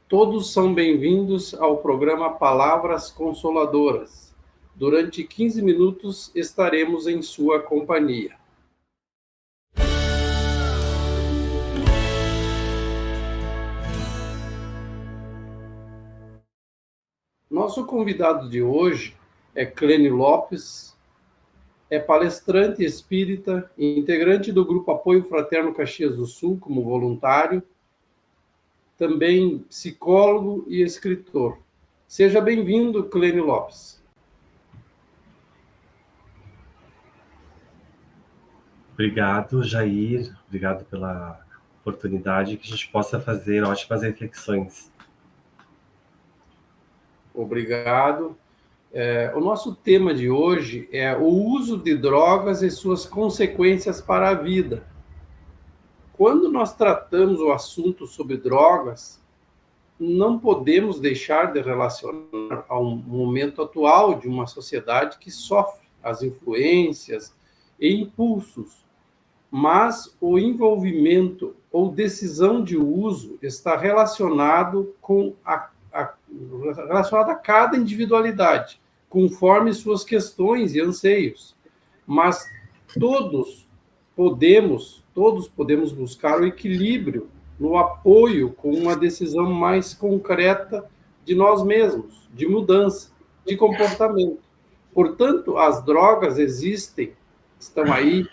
Todos são bem-vindos ao programa Palavras Consoladoras. Durante 15 minutos estaremos em sua companhia. Nosso convidado de hoje é Clênio Lopes, é palestrante espírita, integrante do Grupo Apoio Fraterno Caxias do Sul como voluntário, também psicólogo e escritor. Seja bem-vindo, Clênio Lopes. Obrigado, Jair. Obrigado pela oportunidade que a gente possa fazer ótimas reflexões. Obrigado. O nosso tema de hoje é o uso de drogas e suas consequências para a vida. Quando nós tratamos o assunto sobre drogas, não podemos deixar de relacionar ao momento atual de uma sociedade que sofre as influências e impulsos, mas o envolvimento ou decisão de uso está relacionado relacionado a cada individualidade, conforme suas questões e anseios. Mas todos podemos buscar o equilíbrio no apoio com uma decisão mais concreta de nós mesmos, de mudança, de comportamento. Portanto, as drogas existem, estão aí,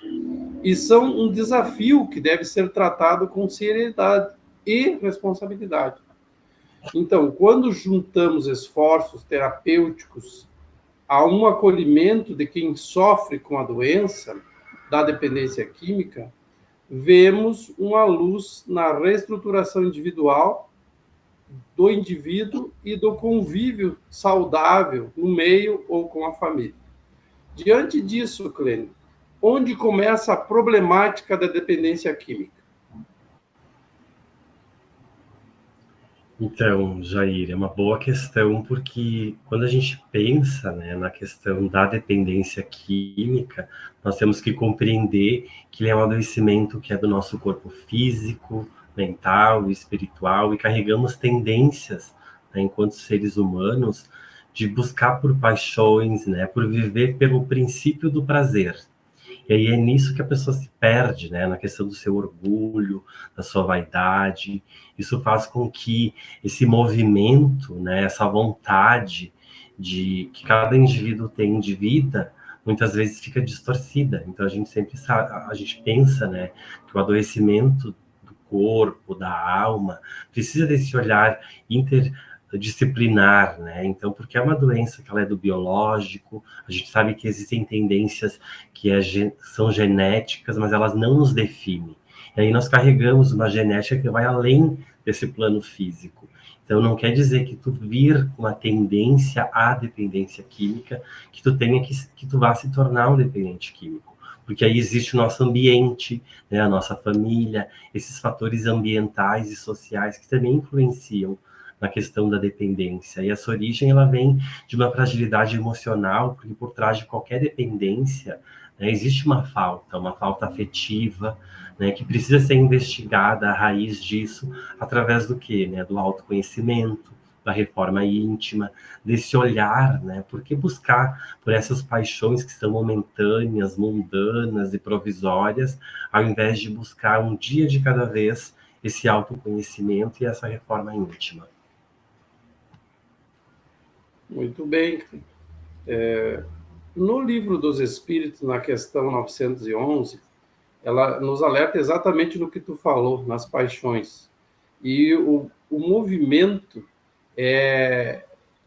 e são um desafio que deve ser tratado com seriedade e responsabilidade. Então, quando juntamos esforços terapêuticos a um acolhimento de quem sofre com a doença da dependência química, vemos uma luz na reestruturação individual do indivíduo e do convívio saudável no meio ou com a família. Diante disso, Clênio, onde começa a problemática da dependência química? Então, Jair, é uma boa questão, porque quando a gente pensa, né, na questão da dependência química, nós temos que compreender que ele é um adoecimento que é do nosso corpo físico, mental e espiritual, e carregamos tendências, né, enquanto seres humanos, de buscar por paixões, né, por viver pelo princípio do prazer. E aí é nisso que a pessoa se perde, né? Na questão do seu orgulho, da sua vaidade. Isso faz com que esse movimento, né? Essa vontade que cada indivíduo tem de vida, muitas vezes fica distorcida. Então a gente sempre sabe, a gente pensa, né? Que o adoecimento do corpo, da alma, precisa desse olhar interdisciplinar, né? Então, porque é uma doença que ela é do biológico, a gente sabe que existem tendências que são genéticas, mas elas não nos definem. E aí nós carregamos uma genética que vai além desse plano físico. Então, não quer dizer que tu vir com a tendência à dependência química, que tu que tu vá se tornar um dependente químico. Porque aí existe o nosso ambiente, né, a nossa família, esses fatores ambientais e sociais que também influenciam na questão da dependência. E essa origem, ela vem de uma fragilidade emocional, porque por trás de qualquer dependência, né, existe uma falta afetiva, né, que precisa ser investigada a raiz disso, através do quê? Né, do autoconhecimento, da reforma íntima, desse olhar, né, por que buscar por essas paixões que são momentâneas, mundanas e provisórias, ao invés de buscar um dia de cada vez esse autoconhecimento e essa reforma íntima. Muito bem. No Livro dos Espíritos, na questão 911, ela nos alerta exatamente no que tu falou, nas paixões. E o movimento é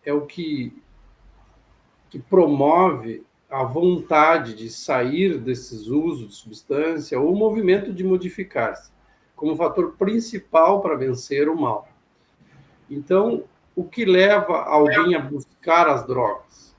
o que promove a vontade de sair desses usos de substância ou o movimento de modificar-se, como fator principal para vencer o mal. Então, o que leva alguém a buscar as drogas?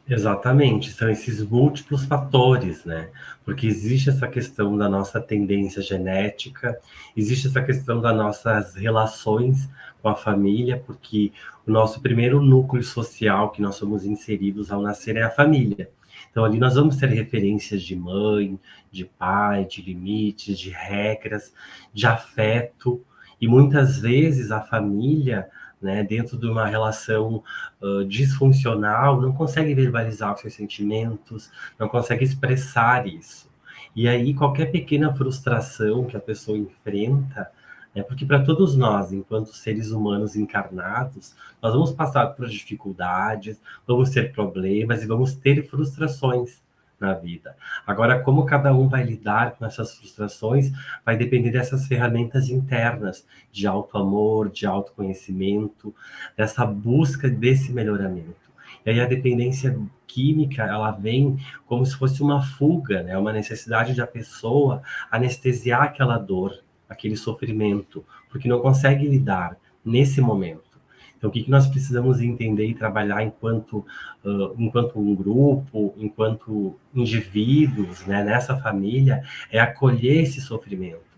Exatamente, são esses múltiplos fatores, né? Porque existe essa questão da nossa tendência genética, existe essa questão das nossas relações com a família, porque o nosso primeiro núcleo social que nós somos inseridos ao nascer é a família. Então, ali nós vamos ter referências de mãe, de pai, de limites, de regras, de afeto. E muitas vezes a família, né, dentro de uma relação disfuncional, não consegue verbalizar os seus sentimentos, não consegue expressar isso. E aí, qualquer pequena frustração que a pessoa enfrenta, né, porque para todos nós, enquanto seres humanos encarnados, nós vamos passar por dificuldades, vamos ter problemas e vamos ter frustrações na vida. Agora, como cada um vai lidar com essas frustrações, vai depender dessas ferramentas internas de auto-amor, de autoconhecimento, dessa busca desse melhoramento. E aí a dependência química, ela vem como se fosse uma fuga, né? Uma necessidade da pessoa anestesiar aquela dor, aquele sofrimento, porque não consegue lidar nesse momento. Então, o que nós precisamos entender e trabalhar enquanto um grupo, enquanto indivíduos, né, nessa família, é acolher esse sofrimento.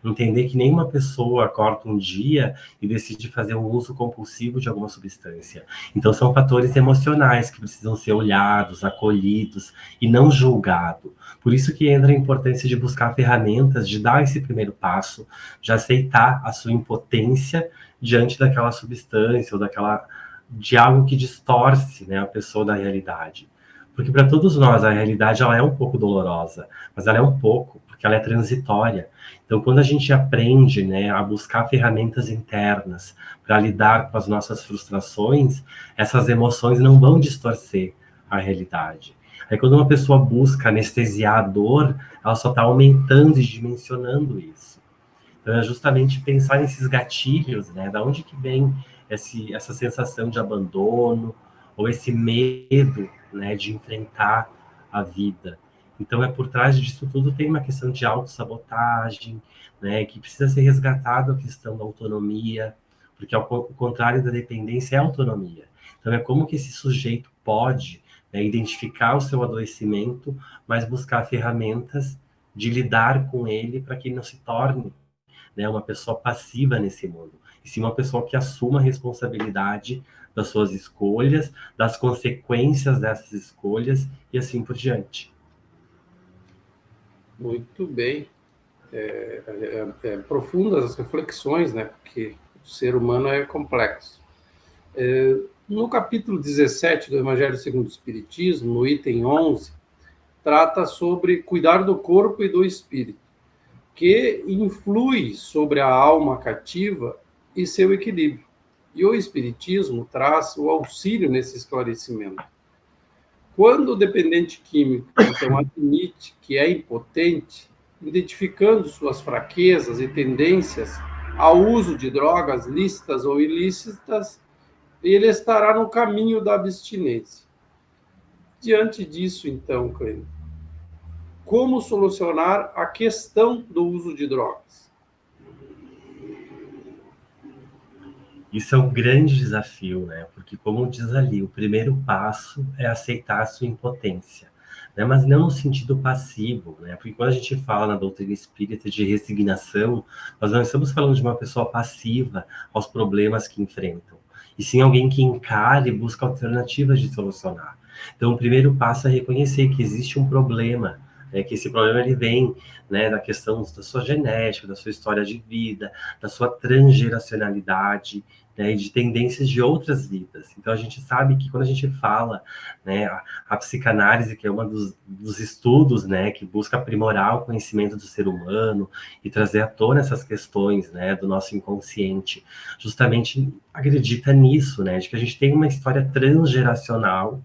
Entender que nenhuma pessoa acorda um dia e decide fazer um uso compulsivo de alguma substância. Então, são fatores emocionais que precisam ser olhados, acolhidos e não julgados. Por isso que entra a importância de buscar ferramentas, de dar esse primeiro passo, de aceitar a sua impotência diante daquela substância ou de algo que distorce, né, a pessoa da realidade. Porque para todos nós a realidade ela é um pouco dolorosa, mas ela é um pouco, porque ela é transitória. Então, quando a gente aprende, né, a buscar ferramentas internas para lidar com as nossas frustrações, essas emoções não vão distorcer a realidade. Aí, quando uma pessoa busca anestesiar a dor, ela só está aumentando e dimensionando isso. Então, é justamente pensar nesses gatilhos, né? Da onde que vem essa sensação de abandono ou esse medo, né, de enfrentar a vida. Então, por trás disso tudo tem uma questão de autossabotagem, né, que precisa ser resgatado a questão da autonomia, porque ao contrário da dependência é a autonomia. Então, é como que esse sujeito pode, né, identificar o seu adoecimento, mas buscar ferramentas de lidar com ele para que ele não se torne, né, uma pessoa passiva nesse mundo, e sim uma pessoa que assuma a responsabilidade das suas escolhas, das consequências dessas escolhas e assim por diante. Muito bem. Profundas as reflexões, né? Porque o ser humano é complexo. No capítulo 17 do Evangelho segundo o Espiritismo, no item 11, trata sobre cuidar do corpo e do espírito, que influi sobre a alma cativa e seu equilíbrio. E o Espiritismo traz o auxílio nesse esclarecimento. Quando o dependente químico, então, admite que é impotente, identificando suas fraquezas e tendências ao uso de drogas lícitas ou ilícitas, ele estará no caminho da abstinência. Diante disso, então, Clênio, como solucionar a questão do uso de drogas? Isso é um grande desafio, né? Porque, como diz ali, o primeiro passo é aceitar a sua impotência, né? Mas não no sentido passivo, né? Porque quando a gente fala na doutrina espírita de resignação, nós não estamos falando de uma pessoa passiva aos problemas que enfrentam, e sim alguém que encara e busca alternativas de solucionar. Então, o primeiro passo é reconhecer que existe um problema, né, que esse problema ele vem, né, da questão da sua genética, da sua história de vida, da sua transgeracionalidade, né, e de tendências de outras vidas. Então, a gente sabe que quando a gente fala, né, a psicanálise, que é um dos estudos, né, que busca aprimorar o conhecimento do ser humano e trazer à tona essas questões, né, do nosso inconsciente, justamente acredita nisso, né, de que a gente tem uma história transgeracional.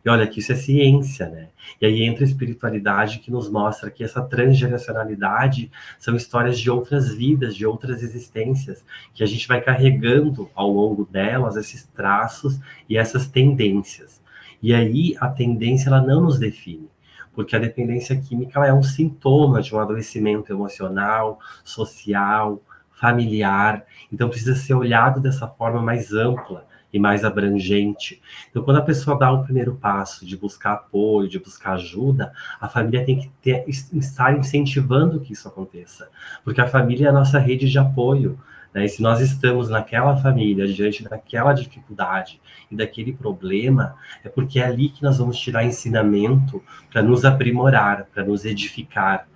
E olha que isso é ciência, né? E aí entra a espiritualidade que nos mostra que essa transgeracionalidade são histórias de outras vidas, de outras existências, que a gente vai carregando ao longo delas esses traços e essas tendências. E aí a tendência ela não nos define, porque a dependência química ela é um sintoma de um adoecimento emocional, social, familiar. Então precisa ser olhado dessa forma mais ampla e mais abrangente. Então, quando a pessoa dá o primeiro passo de buscar apoio, de buscar ajuda, a família tem que estar incentivando que isso aconteça, porque a família é a nossa rede de apoio, né? E se nós estamos naquela família, diante daquela dificuldade e daquele problema, é porque é ali que nós vamos tirar ensinamento para nos aprimorar, para nos edificar.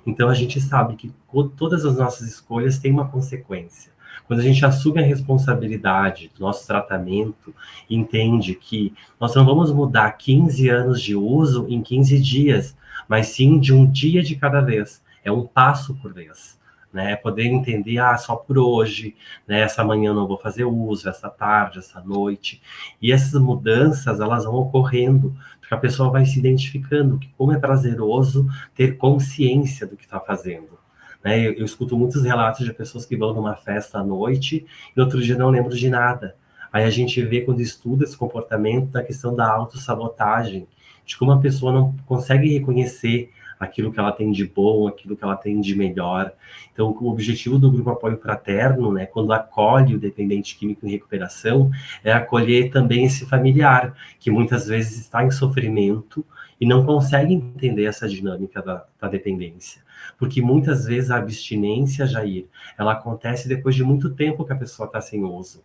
Então, a gente sabe que todas as nossas escolhas têm uma consequência. Quando a gente assume a responsabilidade do nosso tratamento, entende que nós não vamos mudar 15 anos de uso em 15 dias, mas sim de um dia de cada vez. É um passo por vez. Né, poder entender, só por hoje, né, essa manhã eu não vou fazer uso, essa tarde, essa noite, e essas mudanças, elas vão ocorrendo, porque a pessoa vai se identificando, que como é prazeroso ter consciência do que está fazendo, né, eu escuto muitos relatos de pessoas que vão numa festa à noite, e no outro dia não lembro de nada, aí a gente vê, quando estuda esse comportamento, da questão da autossabotagem, de como a pessoa não consegue reconhecer aquilo que ela tem de bom, aquilo que ela tem de melhor. Então, o objetivo do Grupo Apoio Fraterno, né, quando acolhe o dependente químico em recuperação, é acolher também esse familiar, que muitas vezes está em sofrimento e não consegue entender essa dinâmica da dependência. Porque muitas vezes a abstinência, Jair, ela acontece depois de muito tempo que a pessoa está sem uso.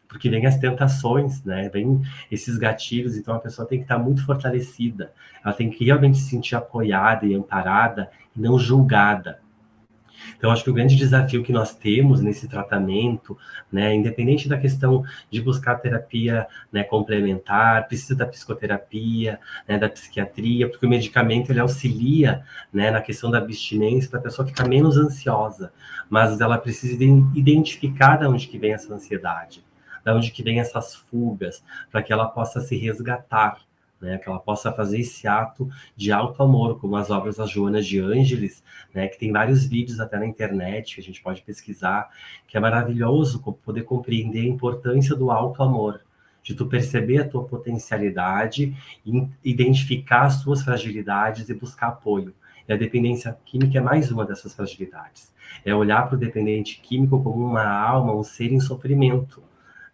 Porque vem as tentações, né? Vem esses gatilhos, então a pessoa tem que estar muito fortalecida. Ela tem que realmente se sentir apoiada e amparada e não julgada. Então, acho que o grande desafio que nós temos nesse tratamento, né, independente da questão de buscar terapia, né, complementar, precisa da psicoterapia, né, da psiquiatria, porque o medicamento ele auxilia, né, na questão da abstinência, para a pessoa ficar menos ansiosa, mas ela precisa identificar de onde que vem essa ansiedade, de onde que vem essas fugas, para que ela possa se resgatar, né, que ela possa fazer esse ato de alto amor, como as obras da Joana de Ângeles, né, que tem vários vídeos até na internet, que a gente pode pesquisar, que é maravilhoso poder compreender a importância do alto amor, de tu perceber a tua potencialidade, identificar as tuas fragilidades e buscar apoio. E a dependência química é mais uma dessas fragilidades. É olhar para o dependente químico como uma alma, um ser em sofrimento,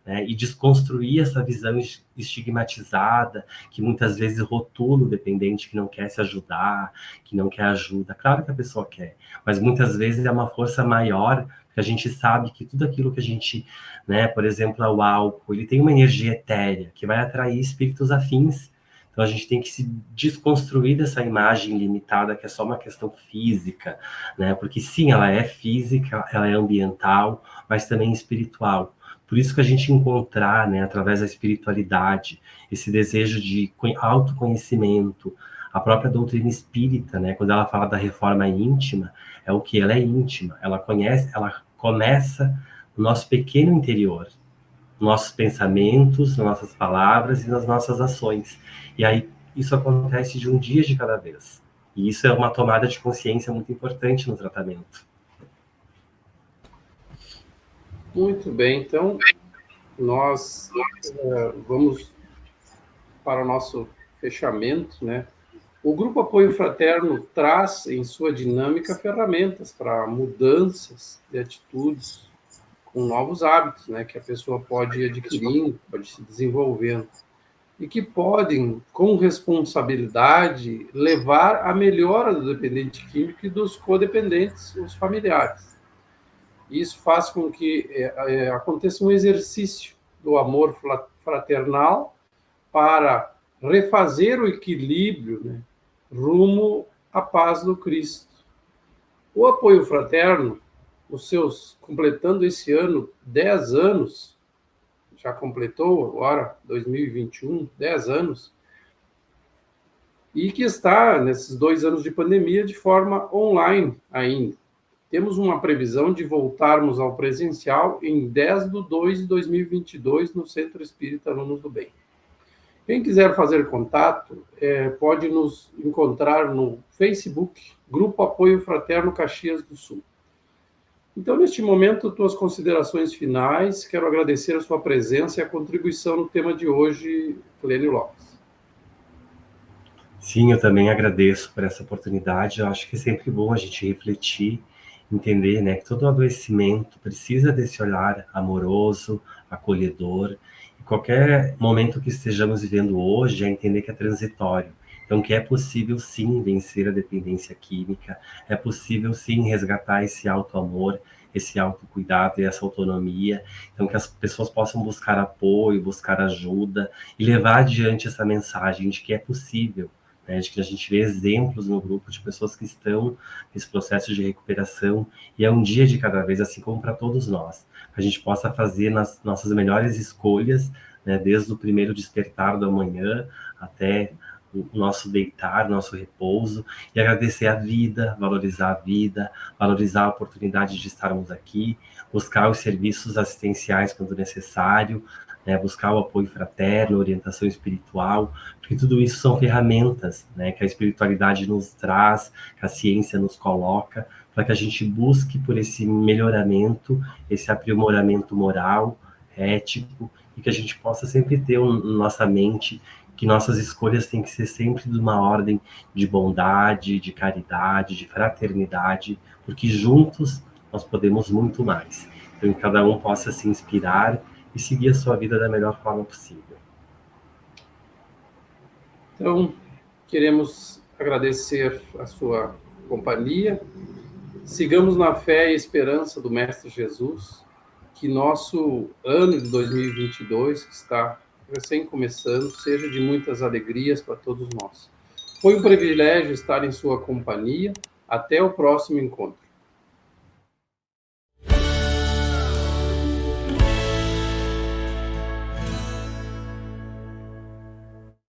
né, e desconstruir essa visão estigmatizada, que muitas vezes rotula o dependente que não quer se ajudar, que não quer ajuda. Claro que a pessoa quer, mas muitas vezes é uma força maior, que a gente sabe que tudo aquilo que a gente, né, por exemplo, o álcool, ele tem uma energia etérea, que vai atrair espíritos afins. Então a gente tem que se desconstruir dessa imagem limitada, que é só uma questão física, né, porque sim, ela é física, ela é ambiental, mas também espiritual. Por isso que a gente encontrar, né, através da espiritualidade, esse desejo de autoconhecimento, a própria doutrina espírita, né, quando ela fala da reforma íntima, é o que ela é íntima, ela começa no nosso pequeno interior, nos nossos pensamentos, nas nossas palavras e nas nossas ações. E aí isso acontece de um dia de cada vez. E isso é uma tomada de consciência muito importante no tratamento. Muito bem, então nós vamos para o nosso fechamento, né? O Grupo Apoio Fraterno traz em sua dinâmica ferramentas para mudanças de atitudes com novos hábitos, né? Que a pessoa pode ir adquirindo, pode se desenvolvendo e que podem, com responsabilidade, levar à melhora do dependente químico e dos codependentes, os familiares. Isso faz com que aconteça um exercício do amor fraternal para refazer o equilíbrio, né, rumo à paz do Cristo. O apoio fraterno, completando esse ano 10 anos, já completou agora, 2021, 10 anos, e que está, nesses 2 anos de pandemia, de forma online ainda. Temos uma previsão de voltarmos ao presencial em 10/2/2022 no Centro Espírita Alunos do Bem. Quem quiser fazer contato, pode nos encontrar no Facebook, Grupo Apoio Fraterno Caxias do Sul. Então, neste momento, tuas considerações finais, quero agradecer a sua presença e a contribuição no tema de hoje, Clênio Lopes. Sim, eu também agradeço por essa oportunidade. Eu acho que é sempre bom a gente refletir, entender, né, que todo adoecimento precisa desse olhar amoroso, acolhedor. E qualquer momento que estejamos vivendo hoje, é entender que é transitório. Então, que é possível, sim, vencer a dependência química, é possível, sim, resgatar esse auto-amor, esse autocuidado e essa autonomia. Então, que as pessoas possam buscar apoio, buscar ajuda e levar adiante essa mensagem de que é possível, né, de que a gente vê exemplos no grupo de pessoas que estão nesse processo de recuperação, e é um dia de cada vez, assim como para todos nós, que a gente possa fazer nas nossas melhores escolhas, né, desde o primeiro despertar da manhã até o nosso deitar, nosso repouso, e agradecer a vida, valorizar a oportunidade de estarmos aqui, buscar os serviços assistenciais quando necessário, né, buscar o apoio fraterno, orientação espiritual, porque tudo isso são ferramentas, né, que a espiritualidade nos traz, que a ciência nos coloca, para que a gente busque por esse melhoramento, esse aprimoramento moral, ético, e que a gente possa sempre ter nossa mente que nossas escolhas têm que ser sempre de uma ordem de bondade, de caridade, de fraternidade, porque juntos nós podemos muito mais. Então, que cada um possa se inspirar e seguir a sua vida da melhor forma possível. Então, queremos agradecer a sua companhia. Sigamos na fé e esperança do Mestre Jesus, que nosso ano de 2022, que está recém começando, seja de muitas alegrias para todos nós. Foi um privilégio estar em sua companhia. Até o próximo encontro.